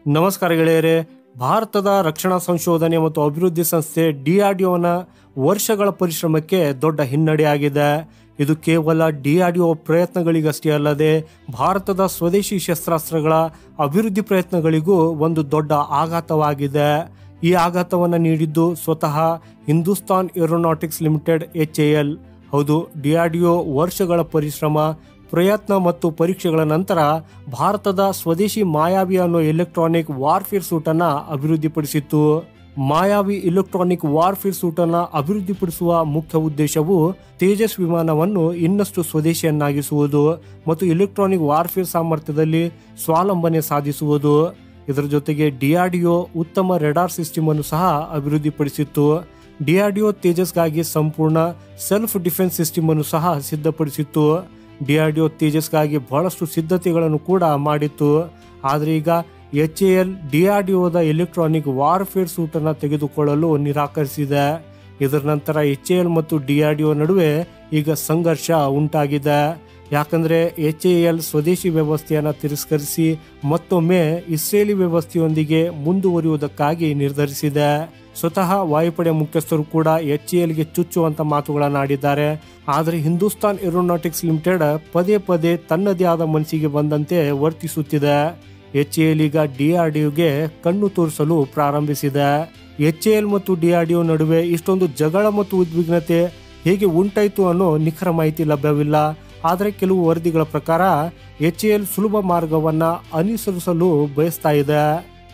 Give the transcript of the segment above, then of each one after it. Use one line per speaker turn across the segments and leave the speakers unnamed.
ನಮಸ್ಕಾರ ಗೆಳೆಯರೇ. ಭಾರತದ ರಕ್ಷಣಾ ಸಂಶೋಧನೆ ಮತ್ತು ಅಭಿವೃದ್ಧಿ ಸಂಸ್ಥೆ DRDOನ ವರ್ಷಗಳ ಪರಿಶ್ರಮಕ್ಕೆ ದೊಡ್ಡ ಹಿನ್ನಡೆಯಾಗಿದೆ. ಇದು ಕೇವಲ DRDO ಪ್ರಯತ್ನಗಳಿಗಷ್ಟೇ ಅಲ್ಲದೆ ಭಾರತದ ಸ್ವದೇಶಿ ಶಸ್ತ್ರಾಸ್ತ್ರಗಳ ಅಭಿವೃದ್ಧಿ ಪ್ರಯತ್ನಗಳಿಗೂ ಒಂದು ದೊಡ್ಡ ಆಘಾತವಾಗಿದೆ. ಈ ಆಘಾತವನ್ನು ನೀಡಿದ್ದು ಸ್ವತಃ ಹಿಂದೂಸ್ತಾನ್ ಏರೋನಾಟಿಕ್ಸ್ ಲಿಮಿಟೆಡ್ HAL. ಹೌದು, DRDO ವರ್ಷಗಳ ಪರಿಶ್ರಮ, ಪ್ರಯತ್ನ ಮತ್ತು ಪರೀಕ್ಷೆಗಳ ನಂತರ ಭಾರತದ ಸ್ವದೇಶಿ ಮಾಯಾವಿ ಅನ್ನೋ ಎಲೆಕ್ಟ್ರಾನಿಕ್ ವಾರ್ಫೇರ್ ಸೂಟ್ ಅನ್ನ ಅಭಿವೃದ್ಧಿಪಡಿಸಿತ್ತು. ಮಾಯಾವಿ ಎಲೆಕ್ಟ್ರಾನಿಕ್ ವಾರ್ಫೇರ್ ಸೂಟ್ ಅನ್ನ ಅಭಿವೃದ್ಧಿಪಡಿಸುವ ಮುಖ್ಯ ಉದ್ದೇಶವು ತೇಜಸ್ ವಿಮಾನವನ್ನು ಇನ್ನಷ್ಟು ಸ್ವದೇಶಿಯನ್ನಾಗಿಸುವುದು ಮತ್ತು ಎಲೆಕ್ಟ್ರಾನಿಕ್ ವಾರ್ಫೇರ್ ಸಾಮರ್ಥ್ಯದಲ್ಲಿ ಸ್ವಾವಲಂಬನೆ ಸಾಧಿಸುವುದು. ಇದರ ಜೊತೆಗೆ DRDO ಉತ್ತಮ ರೆಡಾರ್ ಸಿಸ್ಟಮ್ ಅನ್ನು ಸಹ ಅಭಿವೃದ್ಧಿಪಡಿಸಿತ್ತು. DRDO ತೇಜಸ್ಗಾಗಿ ಸಂಪೂರ್ಣ ಸೆಲ್ಫ್ ಡಿಫೆನ್ಸ್ ಸಿಸ್ಟಮ್ ಅನ್ನು ಸಹ ಸಿದ್ಧಪಡಿಸಿತ್ತು. DRDO ತೇಜಸ್ಗಾಗಿ ಬಹಳಷ್ಟು ಸಿದ್ಧತೆಗಳನ್ನು ಕೂಡ ಮಾಡಿತ್ತು. ಆದರೆ ಈಗ HAL DRDOದ ಎಲೆಕ್ಟ್ರಾನಿಕ್ ವಾರ್ಫೇರ್ ಸೂಟ್ ಅನ್ನು ತೆಗೆದುಕೊಳ್ಳಲು ನಿರಾಕರಿಸಿದೆ. ಇದರ ನಂತರ HAL ಮತ್ತು DRDO ನಡುವೆ ಈಗ ಸಂಘರ್ಷ ಉಂಟಾಗಿದೆ. ಯಾಕಂದ್ರೆ HAL ಸ್ವದೇಶಿ ವ್ಯವಸ್ಥೆಯನ್ನು ತಿರಸ್ಕರಿಸಿ ಮತ್ತೊಮ್ಮೆ ಇಸ್ರೇಲಿ ವ್ಯವಸ್ಥೆಯೊಂದಿಗೆ ಮುಂದುವರಿಯುವುದಕ್ಕಾಗಿ ನಿರ್ಧರಿಸಿದೆ. ಸ್ವತಃ ವಾಯುಪಡೆ ಮುಖ್ಯಸ್ಥರು ಕೂಡ HALಗೆ ಚುಚ್ಚುವಂತ ಮಾತುಗಳನ್ನಾಡಿದ್ದಾರೆ. ಆದರೆ ಹಿಂದೂಸ್ತಾನ್ ಏರೋನಾಟಿಕ್ಸ್ ಲಿಮಿಟೆಡ್ ಪದೇ ಪದೇ ತನ್ನದೇ ಆದ ಮನಸ್ಸಿಗೆ ಬಂದಂತೆ ವರ್ತಿಸುತ್ತಿದೆ. HAL ಈಗ DRDOಗೆ ಕಣ್ಣು ತೋರಿಸಲು ಪ್ರಾರಂಭಿಸಿದೆ. HAL ಮತ್ತು DRDO ನಡುವೆ ಇಷ್ಟೊಂದು ಜಗಳ ಮತ್ತು ಉದ್ವಿಗ್ನತೆ ಹೇಗೆ ಉಂಟಾಯಿತು ಅನ್ನೋ ನಿಖರ ಮಾಹಿತಿ ಲಭ್ಯವಿಲ್ಲ. ಆದರೆ ಕೆಲವು ವರದಿಗಳ ಪ್ರಕಾರ HAL ಸುಲಭ ಮಾರ್ಗವನ್ನ ಅನುಸರಿಸಲು ಬಯಸ್ತಾ ಇದೆ.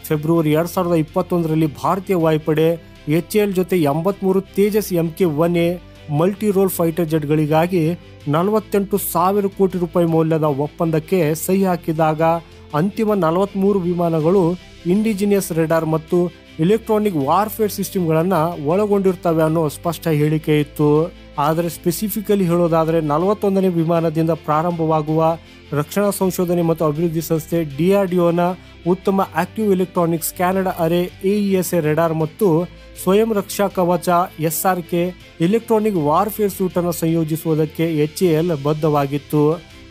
ಫೆಬ್ರವರಿ 2021ರಲ್ಲಿ ಭಾರತೀಯ ವಾಯುಪಡೆ HAL ಜೊತೆ 83 Tejas MK-1A multi role fighter ಜೆಟ್ಗಳಿಗಾಗಿ 48,000 ಕೋಟಿ ರೂಪಾಯಿ ಮೌಲ್ಯದ ಒಪ್ಪಂದಕ್ಕೆ ಸಹಿ ಹಾಕಿದಾಗ ಅಂತಿಮ 43 ವಿಮಾನಗಳು ಇಂಡಿಜಿನಿಯಸ್ ರೆಡಾರ್ ಮತ್ತು ಎಲೆಕ್ಟ್ರಾನಿಕ್ ವಾರ್ಫೇರ್ ಸಿಸ್ಟಮ್ಗಳನ್ನು ಒಳಗೊಂಡಿರ್ತವೆ ಅನ್ನೋ ಸ್ಪಷ್ಟ ಹೇಳಿಕೆ ಇತ್ತು. ಆದರೆ ಸ್ಪೆಸಿಫಿಕಲಿ ಹೇಳೋದಾದರೆ 41ನೇ ವಿಮಾನದಿಂದ ಪ್ರಾರಂಭವಾಗುವ ರಕ್ಷಣಾ ಸಂಶೋಧನೆ ಮತ್ತು ಅಭಿವೃದ್ಧಿ ಸಂಸ್ಥೆ DRDOನ ಉತ್ತಮ ಆಕ್ಟಿವ್ ಎಲೆಕ್ಟ್ರಾನಿಕ್ ಸ್ಕ್ಯಾನರ್ಡ್ ಅರೆ AESA ರೆಡಾರ್ ಮತ್ತು ಸ್ವಯಂ ರಕ್ಷಾ ಕವಚ SRK ಎಲೆಕ್ಟ್ರಾನಿಕ್ ವಾರ್ಫೇರ್ ಸೂಟ್ ಅನ್ನು ಸಂಯೋಜಿಸುವುದಕ್ಕೆ HAL ಬದ್ಧವಾಗಿತ್ತು.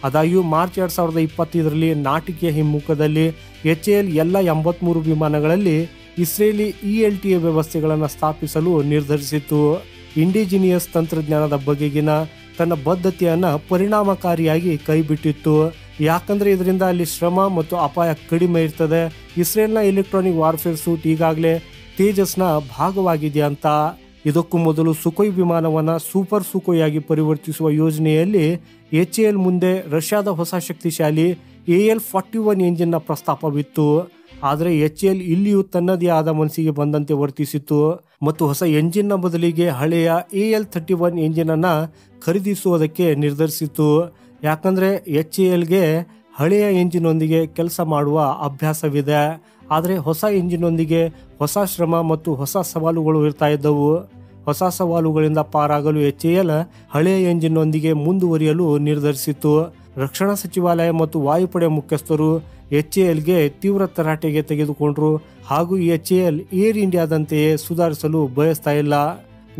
ಆದಾಗ್ಯೂ ಮಾರ್ಚ್ 2025ರಲ್ಲಿ ನಾಟಿಕೆಯ ಹಿಮ್ಮುಖದಲ್ಲಿ HAL ಎಲ್ಲ 83 ವಿಮಾನಗಳಲ್ಲಿ ಇಸ್ರೇಲಿ ELTA ವ್ಯವಸ್ಥೆಗಳನ್ನು ಸ್ಥಾಪಿಸಲು ನಿರ್ಧರಿಸಿತು. ಇಂಡಿಜಿನಿಯಸ್ ತಂತ್ರಜ್ಞಾನದ ಬಗೆಗಿನ ತನ್ನ ಬದ್ಧತೆಯನ್ನು ಪರಿಣಾಮಕಾರಿಯಾಗಿ ಕೈಬಿಟ್ಟಿತ್ತು. ಯಾಕಂದ್ರೆ ಇದರಿಂದ ಅಲ್ಲಿ ಶ್ರಮ ಮತ್ತು ಅಪಾಯ ಕಡಿಮೆ ಇರ್ತದೆ. ಇಸ್ರೇಲ್ನ ಎಲೆಕ್ಟ್ರಾನಿಕ್ ವಾರ್ಫೇರ್ ಸೂಟ್ ಈಗಾಗಲೇ ತೇಜಸ್ನ ಭಾಗವಾಗಿದೆ ಅಂತ. ಇದಕ್ಕೂ ಮೊದಲು ಸುಖೋಯ್ ವಿಮಾನವನ್ನು ಸೂಪರ್ ಸುಖೋಯ್ ಆಗಿ ಪರಿವರ್ತಿಸುವ ಯೋಜನೆಯಲ್ಲಿ HAL ಮುಂದೆ ರಷ್ಯಾದ ಹೊಸ ಶಕ್ತಿಶಾಲಿ AL-41 ಎಂಜಿನ್ನ ಪ್ರಸ್ತಾಪವಿತ್ತು. ಆದರೆ HAL ಇಲ್ಲಿಯೂ ತನ್ನದೇ ಆದ ಮನಸ್ಸಿಗೆ ಬಂದಂತೆ ವರ್ತಿಸಿತ್ತು ಮತ್ತು ಹೊಸ ಎಂಜಿನ್ನ ಬದಲಿಗೆ ಹಳೆಯ AL-31 ಎಂಜಿನ್ ಅನ್ನ ಖರೀದಿಸುವುದಕ್ಕೆ ನಿರ್ಧರಿಸಿತು. ಯಾಕಂದ್ರೆ HALಗೆ ಹಳೆಯ ಎಂಜಿನ್ನೊಂದಿಗೆ ಕೆಲಸ ಮಾಡುವ ಅಭ್ಯಾಸವಿದೆ. ಆದರೆ ಹೊಸ ಎಂಜಿನ್ನೊಂದಿಗೆ ಹೊಸ ಶ್ರಮ ಮತ್ತು ಹೊಸ ಸವಾಲುಗಳು ಇರ್ತಾ ಇದ್ದವು. ಹೊಸ ಸವಾಲುಗಳಿಂದ ಪಾರಾಗಲು HAL ಹಳೆಯ ಎಂಜಿನ್ನೊಂದಿಗೆ ಮುಂದುವರಿಯಲು ನಿರ್ಧರಿಸಿತು. ರಕ್ಷಣಾ ಸಚಿವಾಲಯ ಮತ್ತು ವಾಯುಪಡೆ ಮುಖ್ಯಸ್ಥರು HALಗೆ ತೀವ್ರ ತರಾಟೆಗೆ ತೆಗೆದುಕೊಂಡ್ರು ಹಾಗೂ HAL ಏರ್ ಇಂಡಿಯಾದಂತೆಯೇ ಸುಧಾರಿಸಲು ಬಯಸ್ತಾ ಇಲ್ಲ.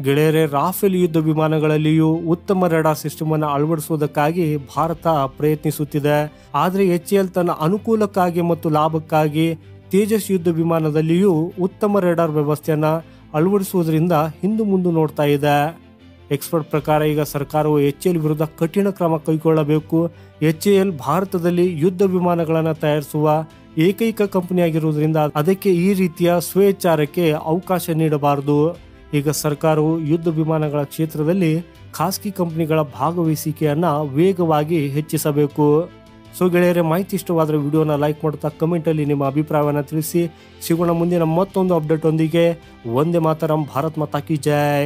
ಗೆಳೆಯರೇ, ರಾಫೆಲ್ ಯುದ್ಧ ವಿಮಾನಗಳಲ್ಲಿಯೂ ಉತ್ತಮ ರೆಡಾರ್ ಸಿಸ್ಟಮ್ ಅನ್ನು ಅಳವಡಿಸುವುದಕ್ಕಾಗಿ ಭಾರತ ಪ್ರಯತ್ನಿಸುತ್ತಿದೆ. ಆದರೆ HAL ತನ್ನ ಅನುಕೂಲಕ್ಕಾಗಿ ಮತ್ತು ಲಾಭಕ್ಕಾಗಿ ತೇಜಸ್ ಯುದ್ಧ ವಿಮಾನದಲ್ಲಿಯೂ ಉತ್ತಮ ರೆಡಾರ್ ವ್ಯವಸ್ಥೆಯನ್ನ ಅಳವಡಿಸುವುದರಿಂದ ಹಿಂದು ಮುಂದೆ ನೋಡ್ತಾ ಇದೆ. ಎಕ್ಸ್ಪರ್ಟ್ ಪ್ರಕಾರ ಈಗ ಸರ್ಕಾರವು HAL ವಿರುದ್ಧ ಕಠಿಣ ಕ್ರಮ ಕೈಗೊಳ್ಳಬೇಕು. HAL ಭಾರತದಲ್ಲಿ ಯುದ್ಧ ವಿಮಾನಗಳನ್ನು ತಯಾರಿಸುವ ಏಕೈಕ ಕಂಪನಿಯಾಗಿರುವುದರಿಂದ ಅದಕ್ಕೆ ಈ ರೀತಿಯ ಸ್ವೇಚ್ಛಾರಕ್ಕೆ ಅವಕಾಶ ನೀಡಬಾರದು. ಈಗ ಸರ್ಕಾರವು ಯುದ್ಧ ವಿಮಾನಗಳ ಕ್ಷೇತ್ರದಲ್ಲಿ ಖಾಸಗಿ ಕಂಪನಿಗಳ ಭಾಗವಹಿಸಿಕೆಯನ್ನ ವೇಗವಾಗಿ ಹೆಚ್ಚಿಸಬೇಕು. ಸೊ ಗೆಳೆಯರೇ, ಮಾಹಿತಿ ಇಷ್ಟವಾದರೆ ವಿಡಿಯೋನ ಲೈಕ್ ಮಾಡುತ್ತಾ ಕಮೆಂಟಲ್ಲಿ ನಿಮ್ಮ ಅಭಿಪ್ರಾಯವನ್ನು ತಿಳಿಸಿ. ಸಿಗೋಣ ಮುಂದಿನ ಮತ್ತೊಂದು ಅಪ್ಡೇಟ್ ಒಂದಿಗೆ. ವಂದೇ ಮಾತರಂ. ಭಾರತ್ ಮಾತಾ ಕಿ ಜೈ.